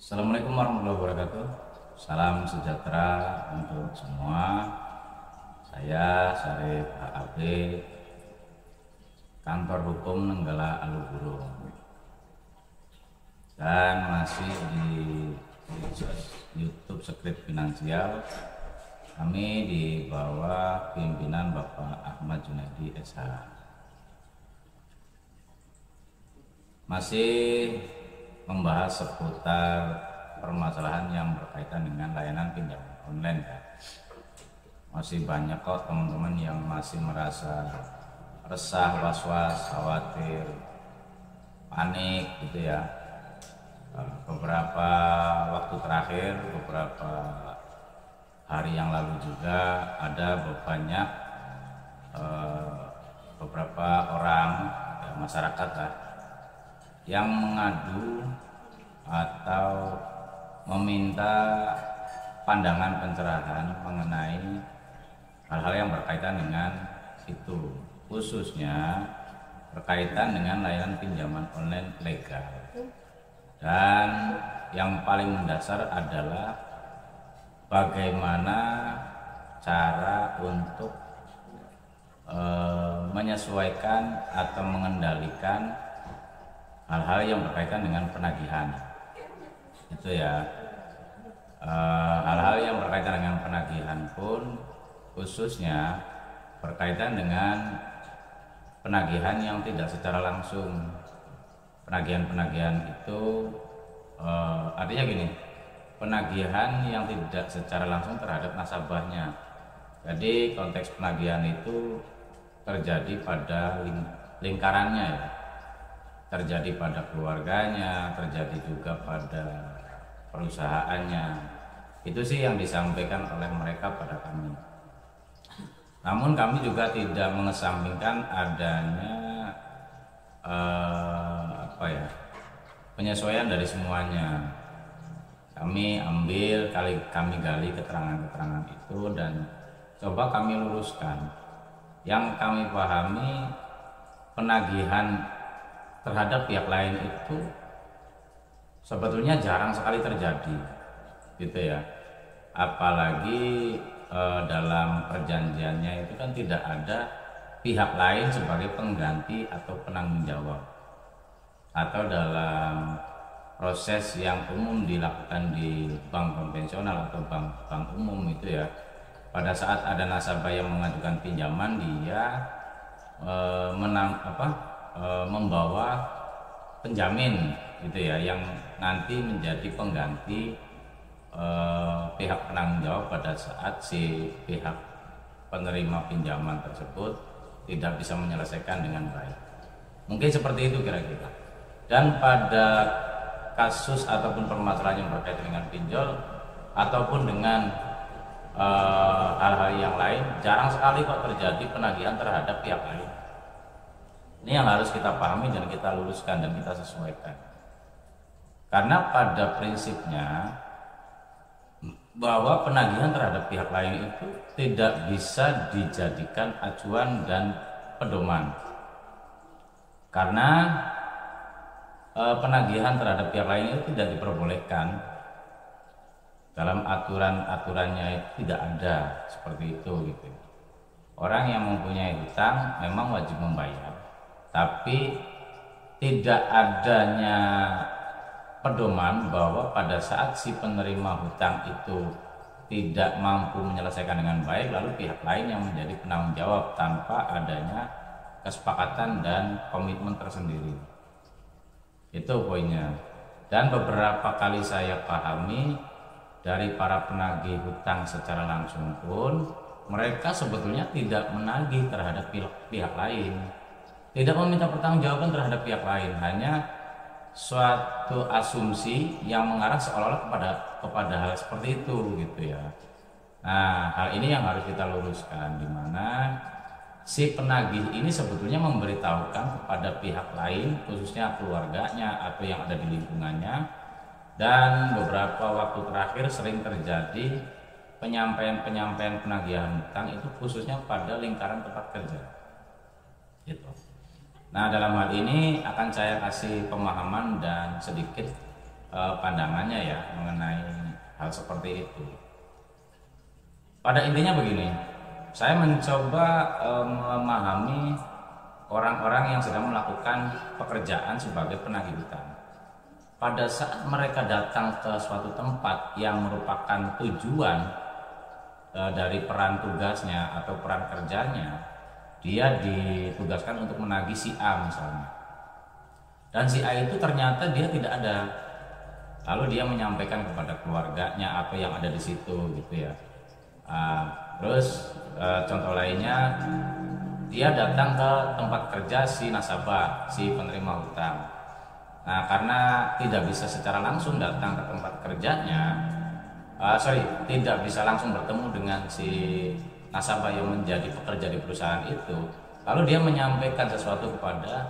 Assalamualaikum warahmatullahi wabarakatuh. Salam sejahtera untuk semua. Saya Syarif HAB, Kantor Hukum Nenggala Aluburung, dan masih di YouTube Sekret Finansial. Kami di bawah pimpinan Bapak Ahmad Junaidi SH. Masih membahas seputar permasalahan yang berkaitan dengan layanan pinjaman online ya. Masih banyak kok teman-teman yang masih merasa resah, was-was, khawatir, panik gitu ya. Beberapa waktu terakhir, beberapa hari yang lalu juga ada banyak beberapa orang ya, masyarakat lah yang mengadu atau meminta pandangan pencerahan mengenai hal-hal yang berkaitan dengan itu, khususnya berkaitan dengan layanan pinjaman online legal. Dan yang paling mendasar adalah bagaimana cara untuk menyesuaikan atau mengendalikan hal-hal yang berkaitan dengan penagihan itu ya. Hal-hal yang berkaitan dengan penagihan pun khususnya berkaitan dengan penagihan yang tidak secara langsung. Penagihan-penagihan itu artinya gini, penagihan yang tidak secara langsung terhadap nasabahnya. Jadi konteks penagihan itu terjadi pada lingkarannya ya, terjadi pada keluarganya, terjadi juga pada perusahaannya. Itu sih yang disampaikan oleh mereka pada kami. Namun kami juga tidak mengesampingkan adanya penyesuaian dari semuanya. Kami kami gali keterangan-keterangan itu dan coba kami luruskan. Yang kami pahami, penagihan terhadap pihak lain itu sebetulnya jarang sekali terjadi gitu ya. Apalagi dalam perjanjiannya itu kan tidak ada pihak lain sebagai pengganti atau penanggung jawab. Atau dalam proses yang umum dilakukan di bank konvensional atau bank umum itu ya, pada saat ada nasabah yang mengajukan pinjaman, dia membawa penjamin gitu ya, yang nanti menjadi pengganti pihak penanggung jawab pada saat si pihak penerima pinjaman tersebut tidak bisa menyelesaikan dengan baik. Mungkin seperti itu kira-kira. Dan pada kasus ataupun permasalahan yang berkaitan dengan pinjol ataupun dengan hal-hal yang lain, jarang sekali kok terjadi penagihan terhadap pihak lain. Ini yang harus kita pahami dan kita luruskan dan kita sesuaikan. Karena pada prinsipnya bahwa penagihan terhadap pihak lain itu tidak bisa dijadikan acuan dan pedoman. Karena penagihan terhadap pihak lain itu tidak diperbolehkan. Dalam aturan-aturannya itu tidak ada seperti itu gitu. Orang yang mempunyai hutang memang wajib membayar, tapi tidak adanya pedoman bahwa pada saat si penerima hutang itu tidak mampu menyelesaikan dengan baik, lalu pihak lain yang menjadi penanggung jawab tanpa adanya kesepakatan dan komitmen tersendiri. Itu poinnya. Dan beberapa kali saya pahami dari para penagih hutang secara langsung pun, mereka sebetulnya tidak menagih terhadap pihak lain, tidak meminta pertanggungjawaban terhadap pihak lain, hanya suatu asumsi yang mengarah seolah-olah kepada hal seperti itu gitu ya. Nah, hal ini yang harus kita luruskan, di mana si penagih ini sebetulnya memberitahukan kepada pihak lain, khususnya keluarganya atau yang ada di lingkungannya. Dan beberapa waktu terakhir sering terjadi penyampaian penagihan hutang itu khususnya pada lingkaran tempat kerja gitu. Nah, dalam hal ini akan saya kasih pemahaman dan sedikit pandangannya ya mengenai hal seperti itu. Pada intinya begini, saya mencoba memahami orang-orang yang sedang melakukan pekerjaan sebagai penagih hutang. Pada saat mereka datang ke suatu tempat yang merupakan tujuan dari peran tugasnya atau peran kerjanya, dia ditugaskan untuk menagih si A misalnya. Dan si A itu ternyata dia tidak ada. Lalu dia menyampaikan kepada keluarganya apa yang ada di situ gitu ya. Terus contoh lainnya, dia datang ke tempat kerja si nasabah, si penerima hutang. Nah, karena tidak bisa secara langsung datang ke tempat kerjanya, tidak bisa langsung bertemu dengan si nasabah yang menjadi pekerja di perusahaan itu, lalu dia menyampaikan sesuatu kepada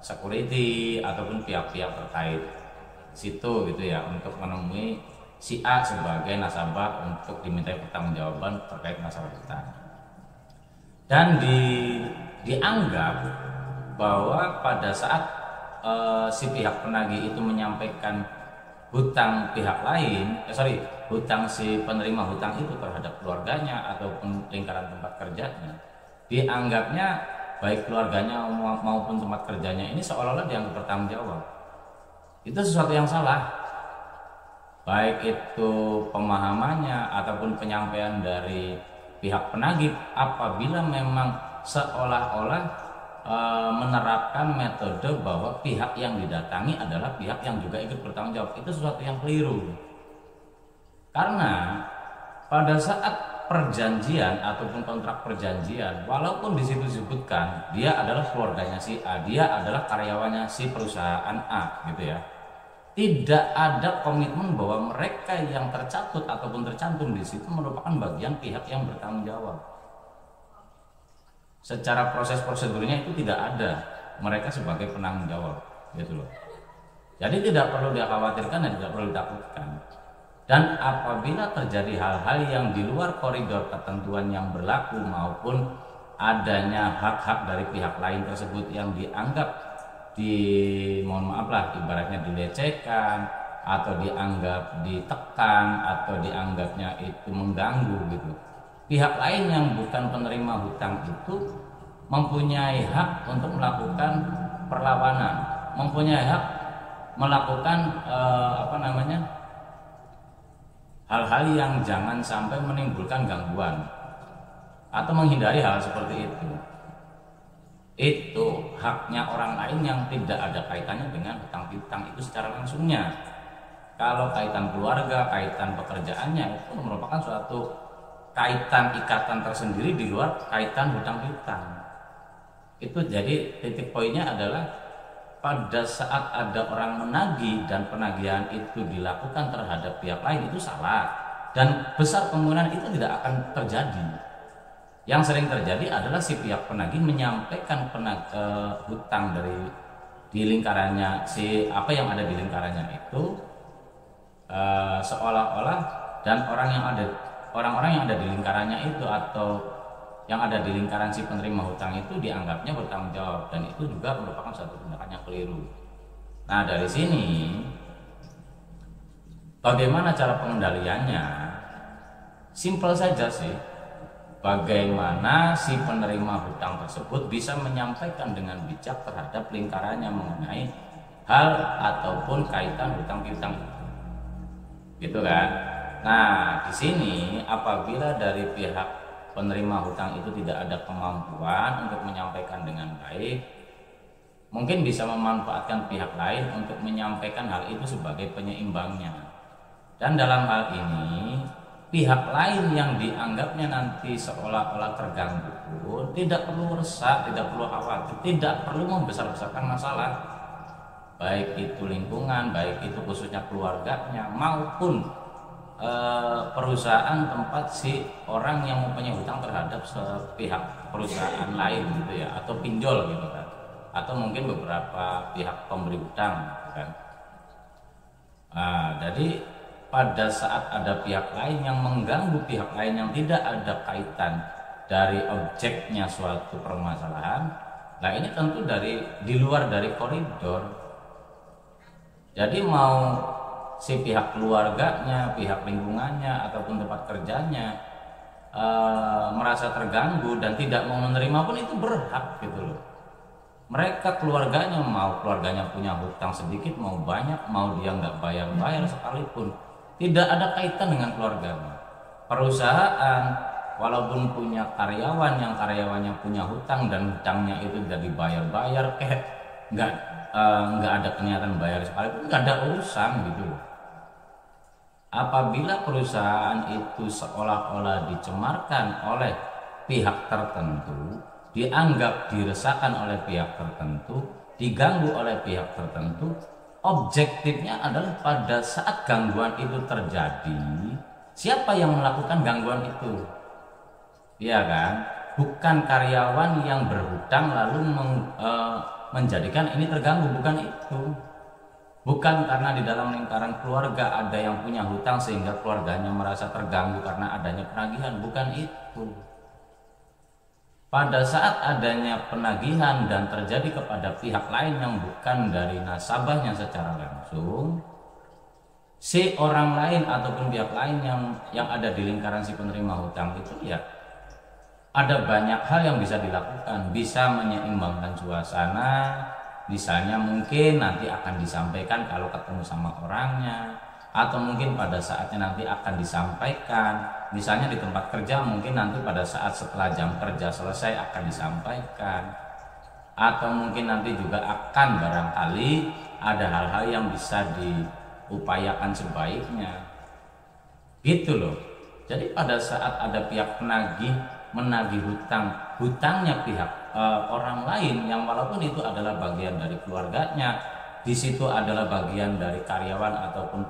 security ataupun pihak-pihak terkait situ gitu ya, untuk menemui si A sebagai nasabah untuk dimintai pertanggungjawaban terkait masalah hutang. Dan dianggap bahwa pada saat si pihak penagih itu menyampaikan hutang pihak lain, hutang si penerima hutang itu terhadap keluarganya ataupun lingkaran tempat kerjanya, dianggapnya baik keluarganya maupun tempat kerjanya ini seolah-olah dianggap bertanggung jawab. Itu sesuatu yang salah, baik itu pemahamannya ataupun penyampaian dari pihak penagih. Apabila memang seolah-olah menerapkan metode bahwa pihak yang didatangi adalah pihak yang juga ikut bertanggung jawab, itu sesuatu yang keliru. Karena pada saat perjanjian ataupun kontrak perjanjian, walaupun di situ disebutkan dia adalah keluarganya si A, dia adalah karyawannya si perusahaan A gitu ya, tidak ada komitmen bahwa mereka yang tercatut ataupun tercantum di situ merupakan bagian pihak yang bertanggung jawab. Secara proses prosedurnya itu tidak ada mereka sebagai penanggung jawab gitu loh. Jadi tidak perlu dikhawatirkan dan tidak perlu ditakutkan. Dan apabila terjadi hal-hal yang di luar koridor ketentuan yang berlaku maupun adanya hak-hak dari pihak lain tersebut yang dianggap ibaratnya dilecehkan atau dianggap ditekan atau dianggapnya itu mengganggu gitu, pihak lain yang bukan penerima hutang itu mempunyai hak untuk melakukan perlawanan, mempunyai hak melakukan hal-hal yang jangan sampai menimbulkan gangguan atau menghindari hal seperti itu. Itu haknya orang lain yang tidak ada kaitannya dengan hutang piutang itu secara langsungnya. Kalau kaitan keluarga, kaitan pekerjaannya, itu merupakan suatu kaitan ikatan tersendiri di luar kaitan hutang piutang. Itu jadi titik poinnya adalah pada saat ada orang menagih dan penagihan itu dilakukan terhadap pihak lain, itu salah dan besar kemungkinan itu tidak akan terjadi. Yang sering terjadi adalah si pihak penagih menyampaikan hutang di lingkarannya, apa yang ada di lingkarannya itu seolah-olah, dan orang-orang yang ada di lingkarannya itu atau yang ada di lingkaran si penerima hutang itu dianggapnya bertanggung jawab, dan itu juga merupakan suatu tindakan yang keliru. Nah, dari sini bagaimana cara pengendaliannya? Simpel saja sih. Bagaimana si penerima hutang tersebut bisa menyampaikan dengan bijak terhadap lingkarannya mengenai hal ataupun kaitan hutang piutang itu, gitu kan? Nah, di sini apabila dari pihak penerima hutang itu tidak ada kemampuan untuk menyampaikan dengan baik, mungkin bisa memanfaatkan pihak lain untuk menyampaikan hal itu sebagai penyeimbangnya. Dan dalam hal ini pihak lain yang dianggapnya nanti seolah-olah terganggu pun tidak perlu resah, tidak perlu khawatir, tidak perlu membesar-besarkan masalah, baik itu lingkungan, baik itu khususnya keluarganya maupun perusahaan tempat si orang yang mempunyai hutang terhadap pihak perusahaan lain gitu ya, atau pinjol gitu kan, atau mungkin beberapa pihak pemberi hutang kan. Jadi pada saat ada pihak lain yang mengganggu pihak lain yang tidak ada kaitan dari objeknya suatu permasalahan, nah ini tentu di luar dari koridor. Jadi mau si pihak keluarganya, pihak lingkungannya ataupun tempat kerjanya merasa terganggu dan tidak mau menerima pun itu berhak gitu loh. Mereka keluarganya punya hutang sedikit mau banyak, mau dia nggak bayar sekalipun, tidak ada kaitan dengan keluarganya. Perusahaan walaupun punya karyawan yang karyawannya punya hutang dan hutangnya itu tidak dibayar-bayar, nggak ada kenyataan bayar sekalipun, nggak ada urusan gitu loh. Apabila perusahaan itu seolah-olah dicemarkan oleh pihak tertentu, dianggap diresahkan oleh pihak tertentu, diganggu oleh pihak tertentu, objektifnya adalah pada saat gangguan itu terjadi, siapa yang melakukan gangguan itu? Iya kan? Bukan karyawan yang berhutang lalu menjadikan ini terganggu, bukan itu. Bukan karena di dalam lingkaran keluarga ada yang punya hutang sehingga keluarganya merasa terganggu karena adanya penagihan, bukan itu. Pada saat adanya penagihan dan terjadi kepada pihak lain yang bukan dari nasabahnya secara langsung, si orang lain ataupun pihak lain yang ada di lingkaran si penerima hutang itu, ya ada banyak hal yang bisa dilakukan, bisa menyeimbangkan suasana. Misalnya mungkin nanti akan disampaikan kalau ketemu sama orangnya, atau mungkin pada saatnya nanti akan disampaikan. Misalnya di tempat kerja mungkin nanti pada saat setelah jam kerja selesai akan disampaikan, atau mungkin nanti juga akan barangkali ada hal-hal yang bisa diupayakan sebaiknya gitu loh. Jadi pada saat ada pihak penagih menagih hutangnya pihak orang lain yang walaupun itu adalah bagian dari keluarganya, di situ adalah bagian dari karyawan ataupun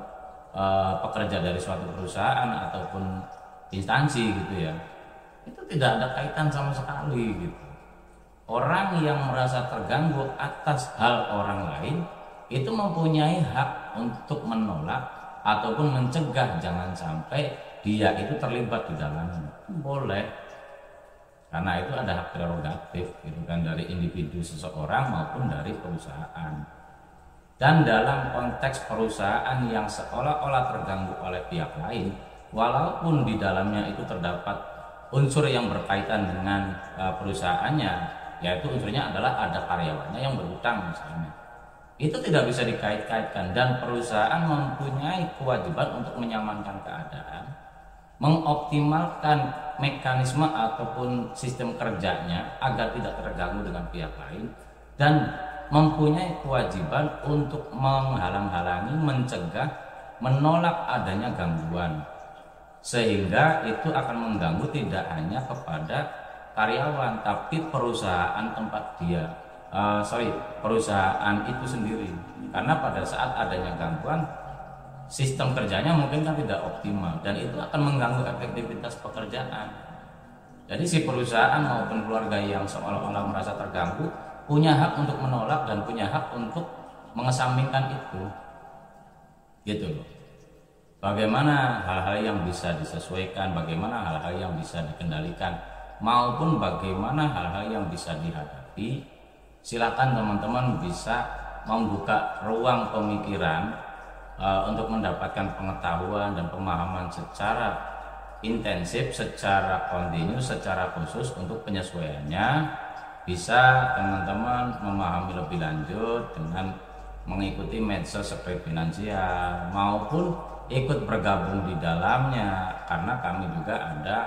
pekerja dari suatu perusahaan ataupun instansi gitu ya, itu tidak ada kaitan sama sekali gitu. Orang yang merasa terganggu atas hal orang lain itu mempunyai hak untuk menolak ataupun mencegah jangan sampai dia itu terlibat di dalamnya, boleh. Karena itu ada hak prerogatif gitu kan, dari individu seseorang maupun dari perusahaan. Dan dalam konteks perusahaan yang seolah-olah terganggu oleh pihak lain, walaupun di dalamnya itu terdapat unsur yang berkaitan dengan perusahaannya, yaitu unsurnya adalah ada karyawannya yang berhutang misalnya, itu tidak bisa dikait-kaitkan dan perusahaan mempunyai kewajiban untuk menyamankan keadaan, mengoptimalkan mekanisme ataupun sistem kerjanya agar tidak terganggu dengan pihak lain, dan mempunyai kewajiban untuk menghalang-halangi, mencegah, menolak adanya gangguan, sehingga itu akan mengganggu tidak hanya kepada karyawan tapi perusahaan tempat dia perusahaan itu sendiri. Karena pada saat adanya gangguan, sistem kerjanya mungkin kan tidak optimal dan itu akan mengganggu efektivitas pekerjaan. Jadi si perusahaan maupun keluarga yang seolah-olah merasa terganggu punya hak untuk menolak dan punya hak untuk mengesampingkan itu, gitu loh. Bagaimana hal-hal yang bisa disesuaikan, bagaimana hal-hal yang bisa dikendalikan, maupun bagaimana hal-hal yang bisa dihadapi, silakan teman-teman bisa membuka ruang pemikiran untuk mendapatkan pengetahuan dan pemahaman secara intensif, secara kontinu, secara khusus. Untuk penyesuaiannya bisa teman-teman memahami lebih lanjut dengan mengikuti medsos seperti finansial maupun ikut bergabung di dalamnya, karena kami juga ada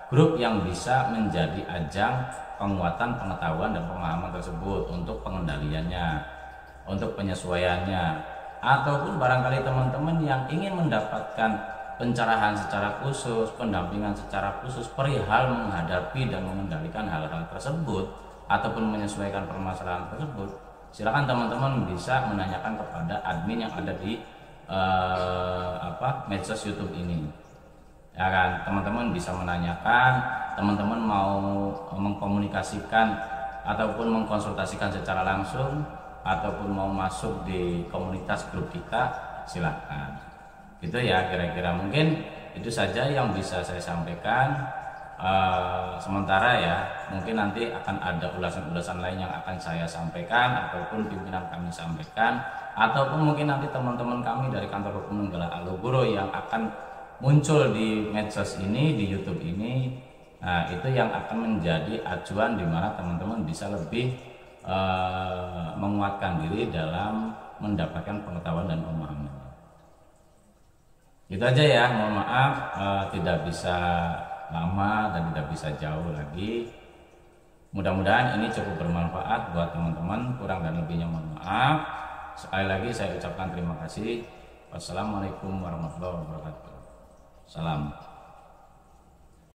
grup yang bisa menjadi ajang penguatan pengetahuan dan pemahaman tersebut untuk pengendaliannya, untuk penyesuaiannya. Ataupun barangkali teman-teman yang ingin mendapatkan pencerahan secara khusus, pendampingan secara khusus perihal menghadapi dan mengendalikan hal-hal tersebut ataupun menyesuaikan permasalahan tersebut, silakan teman-teman bisa menanyakan kepada admin yang ada di medsos YouTube ini. Ya kan, teman-teman bisa menanyakan, teman-teman mau mengkomunikasikan ataupun mengkonsultasikan secara langsung ataupun mau masuk di komunitas grup kita, silakan. Itu ya kira-kira, mungkin itu saja yang bisa saya sampaikan sementara ya. Mungkin nanti akan ada ulasan-ulasan lain yang akan saya sampaikan ataupun pimpinan kami sampaikan ataupun mungkin nanti teman-teman kami dari kantor hukum Nenggala Alogoro yang akan muncul di medsos ini, di YouTube ini. Nah, itu yang akan menjadi acuan di mana teman-teman bisa lebih menguatkan diri dalam mendapatkan pengetahuan dan pemahaman. Itu aja ya, mohon maaf tidak bisa lama dan tidak bisa jauh lagi. Mudah-mudahan ini cukup bermanfaat buat teman-teman. Kurang dan lebihnya mohon maaf. Sekali lagi saya ucapkan terima kasih. Wassalamualaikum warahmatullahi wabarakatuh. Salam.